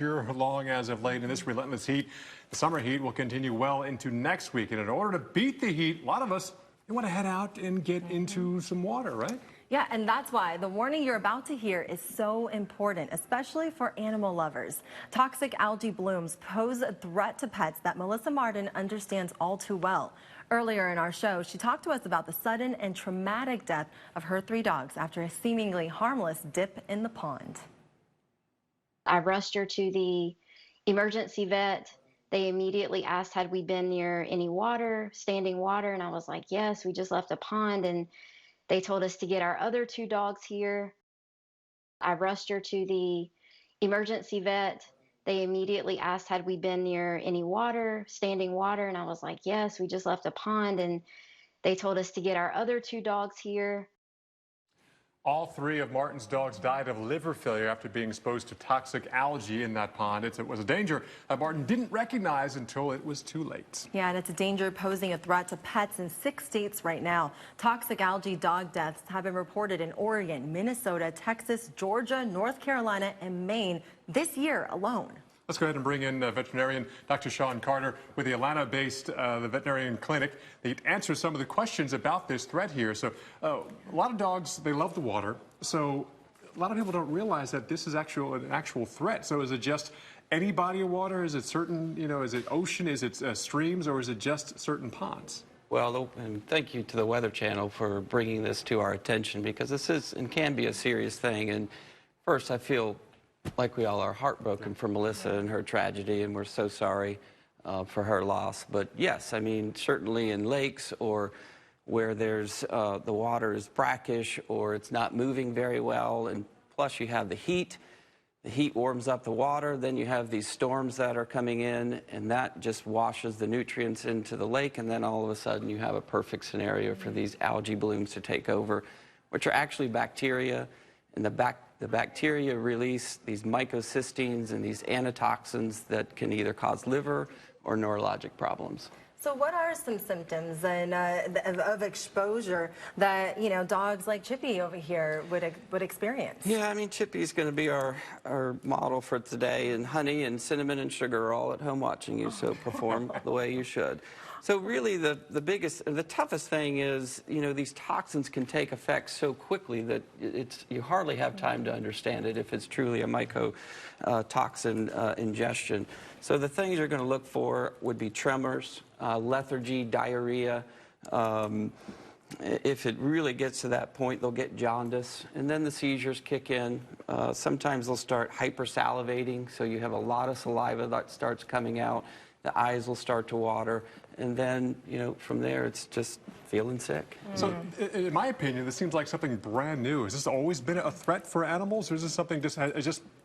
Here long as of late, and this relentless heat, the summer heat will continue well into next week. And in order to beat the heat, a lot of us want to head out and get into some water, right? Yeah, and that's why the warning you're about to hear is so important, especially for animal lovers. Toxic algae blooms pose a threat to pets that Melissa Martin understands all too well. Earlier in our show, she talked to us about the sudden and traumatic death of her 3 dogs after a seemingly harmless dip in the pond. I rushed her to the emergency vet. They immediately asked, had we been near any water, standing water? And I was like, yes, we just left a pond. And they told us to get our other 2 dogs here. I rushed her to the emergency vet. They immediately asked, had we been near any water, standing water? And I was like, yes, we just left a pond. And they told us to get our other 2 dogs here. All 3 of Martin's dogs died of liver failure after being exposed to toxic algae in that pond. It was a danger that Martin didn't recognize until it was too late. Yeah, and it's a danger posing a threat to pets in 6 states right now. Toxic algae dog deaths have been reported in Oregon, Minnesota, Texas, Georgia, North Carolina, and Maine this year alone. Let's go ahead and bring in veterinarian Dr. Sean Carter with the Atlanta-based the veterinarian clinic. They answer some of the questions about this threat here. So a lot of dogs, they love the water. So a lot of people don't realize that this is an actual threat. So is it just any body of water? Is it certain, is it ocean? Is it streams? Or is it just certain ponds? Well, and thank you to the Weather Channel for bringing this to our attention, because this is and can be a serious thing. And first, I feel like we all are heartbroken for Melissa and her tragedy, and we're so sorry for her loss. But yes, I mean, certainly in lakes or where there's the water is brackish or it's not moving very well, and plus you have the heat. The heat warms up the water, then you have these storms that are coming in, and that just washes the nutrients into the lake, and then all of a sudden you have a perfect scenario for these algae blooms to take over, which are actually bacteria, and the bacteria release these mycocystines and these antitoxins that can either cause liver or neurologic problems. So what are some symptoms of exposure that, dogs like Chippy over here would experience? Yeah, I mean, Chippy's going to be our model for today, and honey and cinnamon and sugar are all at home watching you, so perform the way you should. So really the toughest thing is, these toxins can take effect so quickly that you hardly have time to understand it if it's truly a mycotoxin ingestion. So the things you're going to look for would be tremors, lethargy, diarrhea. If it really gets to that point, they'll get jaundice, and then the seizures kick in. Sometimes they'll start hypersalivating, so you have a lot of saliva that starts coming out. The eyes will start to water, and then, from there, it's just feeling sick. So, in my opinion, this seems like something brand new. Has this always been a threat for animals, or is this something just kind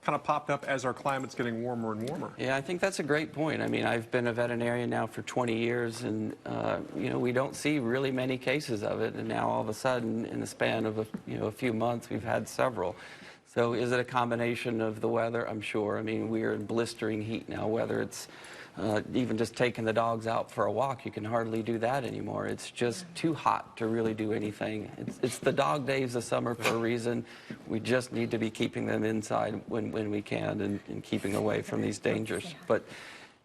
of popped up as our climate's getting warmer and warmer? Yeah, I think that's a great point. I mean, I've been a veterinarian now for 20 years, and, we don't see really many cases of it, and now all of a sudden, in the span of a few months, we've had several. So is it a combination of the weather? I'm sure. I mean, we're in blistering heat now, whether it's even just taking the dogs out for a walk, you can hardly do that anymore. It's just too hot to really do anything. It's the dog days of summer for a reason. We just need to be keeping them inside when we can and keeping away from these dangers. But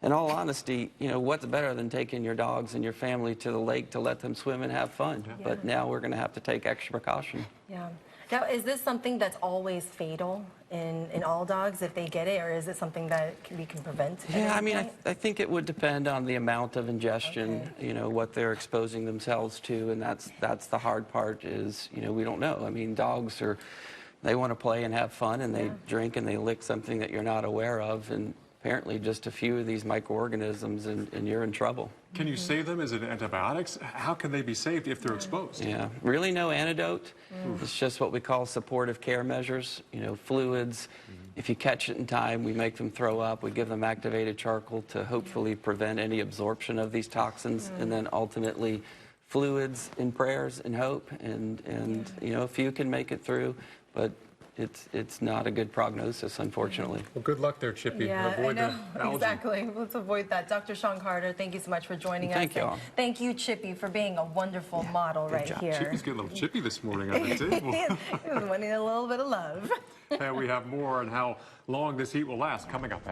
in all honesty, what's better than taking your dogs and your family to the lake to let them swim and have fun? Yeah. But now we're going to have to take extra precaution. Yeah. Now, is this something that's always fatal in all dogs if they get it, or is it something that we can prevent? Yeah, I mean, I think it would depend on the amount of ingestion, okay. What they're exposing themselves to, and that's the hard part is, we don't know. I mean, dogs they want to play and have fun, and they drink and they lick something that you're not aware of, and apparently just a few of these microorganisms and you're in trouble. Can you save them? Is it antibiotics? How can they be saved if they're exposed? Yeah, really no antidote. It's just what we call supportive care measures, fluids. If you catch it in time, we make them throw up. We give them activated charcoal to hopefully prevent any absorption of these toxins, and then ultimately fluids and prayers and hope, and a few can make it through, but it's not a good prognosis, unfortunately. Well, good luck there, Chippy. Yeah, avoid I know. Exactly. Let's avoid that. Dr. Sean Carter, thank you so much for joining us. Thank you all. Thank you, Chippy, for being a wonderful model right here. Chippy's getting a little chippy this morning on the table. He was wanting a little bit of love. And we have more on how long this heat will last coming up after.